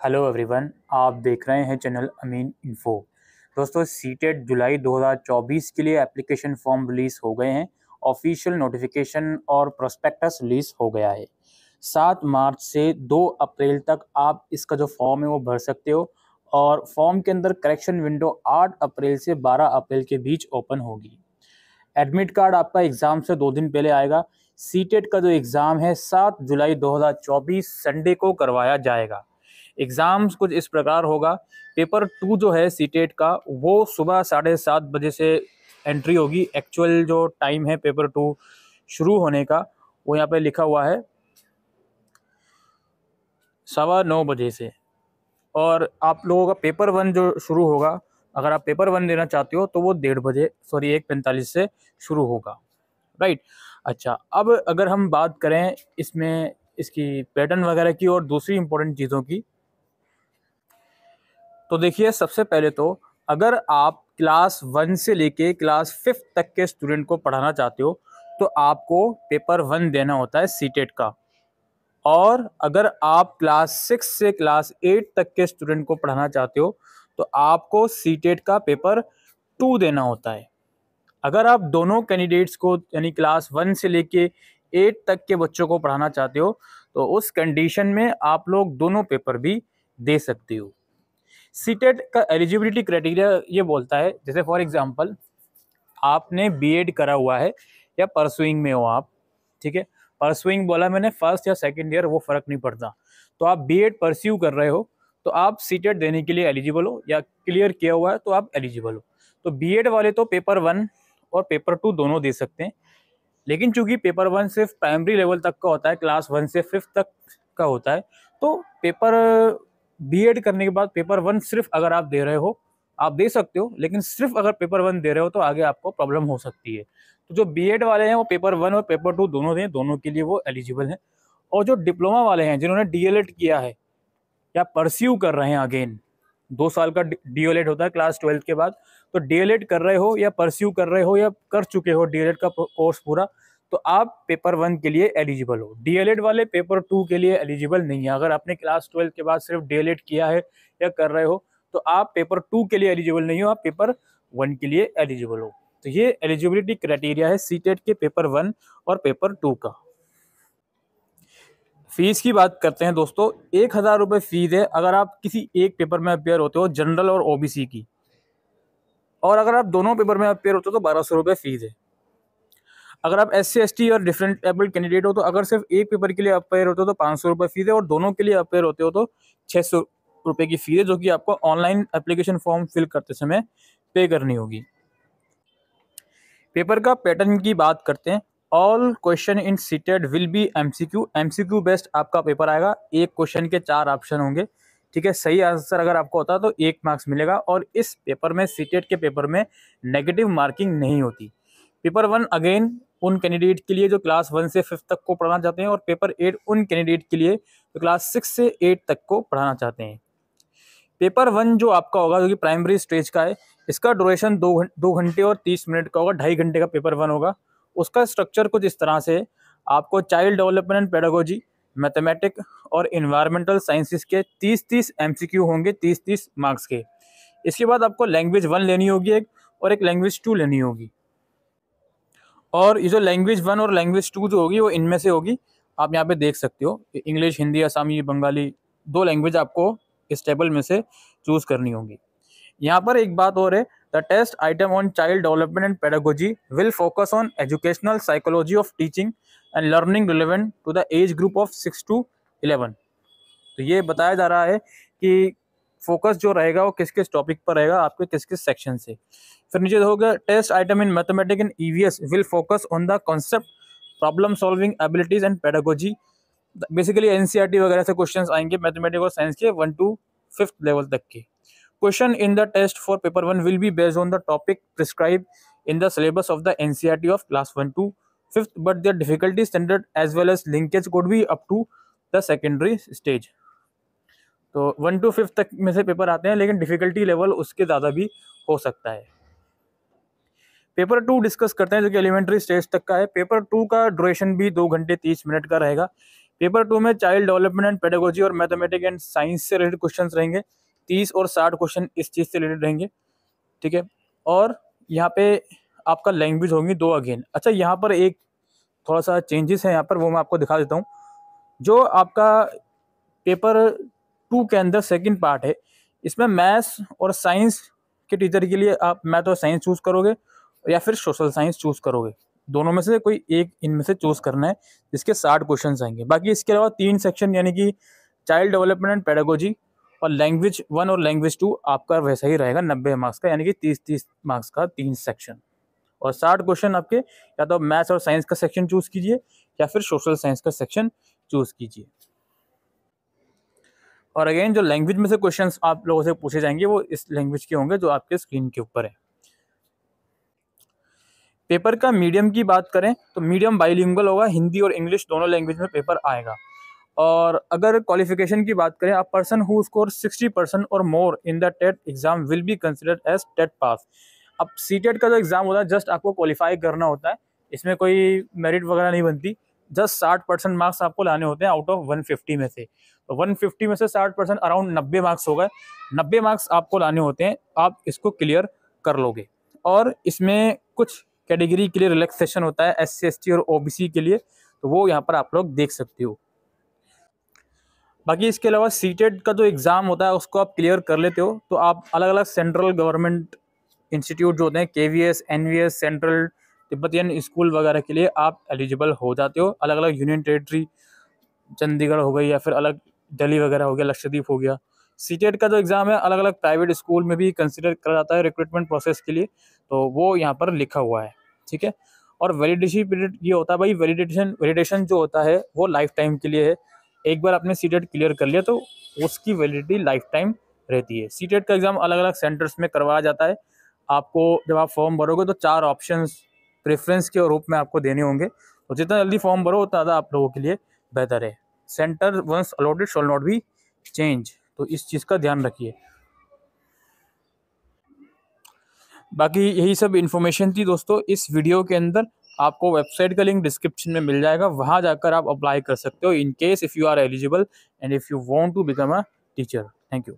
Hello everyone, आप देख रहे हैं चैनल अमीन इन्फो। दोस्तों, सीटेट जुलाई 2024 के लिए एप्लीकेशन फॉर्म रिलीज़ हो गए हैं। ऑफिशियल नोटिफिकेशन और प्रोस्पेक्टस रिलीज़ हो गया है। 7 मार्च से 2 अप्रैल तक आप इसका जो फॉर्म है वो भर सकते हो और फॉर्म के अंदर करेक्शन विंडो 8 अप्रैल से 12 अप्रैल के बीच ओपन होगी। एडमिट कार्ड आपका एग्ज़ाम से 2 दिन पहले आएगा। सीटेट का जो एग्ज़ाम है 7 जुलाई 2024 संडे को करवाया जाएगा। एग्ज़ाम्स कुछ इस प्रकार होगा। पेपर 2 जो है सीटेट का वो सुबह 7:30 बजे से एंट्री होगी। एक्चुअल जो टाइम है पेपर 2 शुरू होने का वो यहाँ पे लिखा हुआ है 9:15 बजे से। और आप लोगों का पेपर 1 जो शुरू होगा, अगर आप पेपर 1 देना चाहते हो तो वो 1:30 बजे 1:45 से शुरू होगा। राइट। अच्छा, अब अगर हम बात करें इसमें इसकी पैटर्न वगैरह की और दूसरी इंपॉर्टेंट चीज़ों की, तो देखिए सबसे पहले तो अगर आप क्लास 1 से लेके क्लास 5 तक के स्टूडेंट को पढ़ाना चाहते हो तो आपको पेपर 1 देना होता है सीटेट का। और अगर आप क्लास 6 से क्लास 8 तक के स्टूडेंट को पढ़ाना चाहते हो तो आपको सीटेट का पेपर 2 देना होता है। अगर आप दोनों कैंडिडेट्स को यानी क्लास 1 से लेके 8 तक के बच्चों को पढ़ाना चाहते हो तो उस कंडीशन में आप लोग दोनों पेपर भी दे सकते हो। सीटेट का एलिजिबिलिटी क्राइटेरिया ये बोलता है, जैसे फॉर एग्जांपल आपने बीएड करा हुआ है या परसुइंग में हो आप, ठीक है। परसुइंग बोला मैंने, फर्स्ट या सेकंड ईयर वो फर्क नहीं पड़ता। तो आप बीएड परस्यू कर रहे हो तो आप सीटेट देने के लिए एलिजिबल हो, या क्लियर किया हुआ है तो आप एलिजिबल हो। तो बीएड वाले तो पेपर 1 और पेपर 2 दोनों दे सकते हैं। लेकिन चूंकि पेपर 1 सिर्फ प्राइमरी लेवल तक का होता है, क्लास 1 से 5 तक का होता है, तो पेपर बीएड करने के बाद पेपर 1 सिर्फ अगर आप दे रहे हो आप दे सकते हो, लेकिन सिर्फ अगर पेपर 1 दे रहे हो तो आगे आपको प्रॉब्लम हो सकती है। तो जो बीएड वाले हैं वो पेपर 1 और पेपर 2 दोनों दें, दोनों के लिए वो एलिजिबल हैं। और जो डिप्लोमा वाले हैं जिन्होंने डीएलएड किया है या परस्यू कर रहे हैं, अगेन 2 साल का डीएलएड होता है क्लास 12 के बाद, तो डीएलएड कर रहे हो या परस्यू कर रहे हो या कर चुके हो डीएलएड का कोर्स पूरा, तो आप पेपर 1 के लिए एलिजिबल हो। डीएलएड वाले पेपर 2 के लिए एलिजिबल नहीं है। अगर आपने क्लास 12 के बाद सिर्फ डीएलएड किया है या कर रहे हो तो आप पेपर 2 के लिए एलिजिबल नहीं हो, आप पेपर 1 के लिए एलिजिबल हो। तो ये एलिजिबिलिटी क्राइटेरिया है सीटेट के पेपर 1 और पेपर 2 का। फीस की बात करते हैं दोस्तों, 1,000 रुपये फीस है अगर आप किसी एक पेपर में अपेयर होते हो, जनरल और ओबीसी की। और अगर आप दोनों पेपर में अपेयर होते हो तो 1,200 रुपये फीस है। अगर आप SC ST और डिफरेंट एबल्ड कैंडिडेट हो तो अगर सिर्फ एक पेपर के लिए अपेयर होते हो तो 500 रुपये फीस है, और दोनों के लिए अपेयर होते हो तो 600 रुपये की फीस है, जो कि आपको ऑनलाइन एप्लीकेशन फॉर्म फिल करते समय पे करनी होगी। पेपर का पैटर्न की बात करते हैं। All question in CTET will be MCQ based आपका पेपर आएगा। एक क्वेश्चन के 4 ऑप्शन होंगे, ठीक है। सही आंसर अगर आपको होता है तो 1 मार्क्स मिलेगा। और इस पेपर में, सीटेट के पेपर में, नेगेटिव मार्किंग नहीं होती। पेपर 1 अगेन उन कैंडिडेट के लिए जो क्लास 1 से 5 तक को पढ़ाना चाहते हैं, और पेपर 8 उन कैंडिडेट के लिए जो क्लास 6 से 8 तक को पढ़ाना चाहते हैं। पेपर 1 जो आपका होगा, जो कि प्राइमरी स्टेज का है, इसका ड्यूरेशन 2 घंटे और 30 मिनट का होगा। 2.5 घंटे का पेपर 1 होगा। उसका स्ट्रक्चर कुछ इस तरह से है। आपको child development and pedagogy, mathematic और इन्वायरमेंटल साइंसेस के 30-30 MCQ होंगे, 30-30 मार्क्स के। इसके बाद आपको लैंग्वेज 1 लेनी होगी एक, और एक लैंग्वेज 2 लेनी होगी। और ये जो लैंग्वेज 1 और लैंग्वेज 2 जो होगी वो इनमें से होगी, आप यहाँ पे देख सकते हो, इंग्लिश, हिंदी, असमी, बंगाली, 2 लैंग्वेज आपको इस टेबल में से चूज करनी होगी। यहाँ पर एक बात और है, the test item on child development and pedagogy will focus on educational psychology of teaching and learning relevant to the age group of 6 to 11। तो ये बताया जा रहा है कि फोकस जो रहेगा वो किस किस टॉपिक पर रहेगा, आपके किस किस सेक्शन से। फिर नीचे होगा test item in mathematics and EVS will focus on the concept, problem solving abilities and pedagogy. Basically NCERT वगैरह से क्वेश्चंस आएंगे मैथमेटिक्स और साइंस के 1 to 5th लेवल तक के। Question in the test for paper 1 will be based on the topic prescribe in the syllabus of the NCERT of class 1 to 5th, but their difficulty standard as well as linkage could be up to the secondary stage. तो 1 to 5th तक में से paper आते हैं, लेकिन difficulty level उसके ज़्यादा भी हो सकता है। पेपर 2 डिस्कस करते हैं, जो कि एलिमेंट्री स्टेज तक का है। पेपर 2 का ड्यूरेशन भी 2 घंटे 30 मिनट का रहेगा। पेपर 2 में चाइल्ड डेवलपमेंट एंड पेडागोजी और मैथमेटिक्स एंड साइंस से रिलेटेड क्वेश्चन रहेंगे। 30 और 60 क्वेश्चन इस चीज़ से रिलेटेड रहेंगे, ठीक है। और यहाँ पे आपका लैंग्वेज होंगी 2 अगेन। अच्छा, यहाँ पर एक थोड़ा सा चेंजेस है यहाँ पर, वो मैं आपको दिखा देता हूँ। जो आपका पेपर 2 के अंदर सेकंड पार्ट है, इसमें मैथ्स और साइंस के टीचर के लिए आप मैथ और साइंस चूज़ करोगे या फिर सोशल साइंस चूज़ करोगे। दोनों में से कोई एक इनमें से चूज़ करना है, जिसके 60 क्वेश्चन आएंगे। बाकी इसके अलावा 3 सेक्शन यानी कि चाइल्ड डेवलपमेंट एंड पेडागोजी और लैंग्वेज 1 और लैंग्वेज 2 आपका वैसा ही रहेगा 90 मार्क्स का, यानी कि 30-30 मार्क्स का 3 सेक्शन। और 60 क्वेश्चन आपके या तो मैथ्स और साइंस का सेक्शन चूज़ कीजिए या फिर सोशल साइंस का सेक्शन चूज़ कीजिए। और अगेन जो लैंग्वेज में से क्वेश्चंस आप लोगों से पूछे जाएंगे वो इस लैंग्वेज के होंगे जो आपके स्क्रीन के ऊपर है। पेपर का मीडियम की बात करें तो मीडियम बाइलिंगुअल होगा, हिंदी और इंग्लिश दोनों लैंग्वेज में पेपर आएगा। और अगर क्वालिफिकेशन की बात करें, a person who score 60% or more in the TET exam will be considered as TET pass. अब सीटेट का जो एग्जाम होता है जस्ट आपको क्वालिफाई करना होता है, इसमें कोई मेरिट वगैरह नहीं बनती। जस्ट 60% मार्क्स आपको लाने होते हैं आउट ऑफ 150 में से। तो 150 में से 60% अराउंड 90 मार्क्स हो गए। 90 मार्क्स आपको लाने होते हैं, आप इसको क्लियर कर लोगे। और इसमें कुछ कैटेगरी के लिए रिलैक्सेशन होता है, SC ST और OBC के लिए, तो वो यहाँ पर आप लोग देख सकते हो। बाकी इसके अलावा सीटेट का जो एग्ज़ाम होता है उसको आप क्लियर कर लेते हो तो आप अलग अलग सेंट्रल गवर्नमेंट इंस्टीट्यूट जो होते हैं, KVS, NVS, central Tibetan school वगैरह के लिए आप एलिजिबल हो जाते हो। अलग अलग यूनियन टेरिटरी, चंडीगढ़ हो गई या फिर अलग दिल्ली वगैरह हो गया, लक्षद्वीप हो गया। सीटेट का जो एग्ज़ाम है अलग अलग प्राइवेट स्कूल में भी कंसिडर करा जाता है रिक्रूटमेंट प्रोसेस के लिए, तो वो यहाँ पर लिखा हुआ है, ठीक है। और वैलिडिटी पीरियड ये होता है भाई, वैलिडेशन जो होता है वो लाइफ टाइम के लिए है। एक बार आपने सीटेट क्लियर कर लिया तो उसकी वैलिडिटी लाइफ टाइम रहती है। सीटेट का एग्ज़ाम अलग अलग सेंटर्स में करवाया जाता है। आपको जब आप फॉर्म भरोगे तो 4 ऑप्शंस प्रेफरेंस के रूप में आपको देने होंगे, तो जितना जल्दी फॉर्म भरो उतना ज़्यादा आप लोगों के लिए बेहतर है। Centre once allotted shall not be change, तो इस चीज़ का ध्यान रखिए। बाकी यही सब इन्फॉर्मेशन थी दोस्तों इस वीडियो के अंदर। आपको वेबसाइट का लिंक डिस्क्रिप्शन में मिल जाएगा, वहाँ जाकर आप अप्लाई कर सकते हो in case if you are eligible and if you want to become a teacher. Thank you.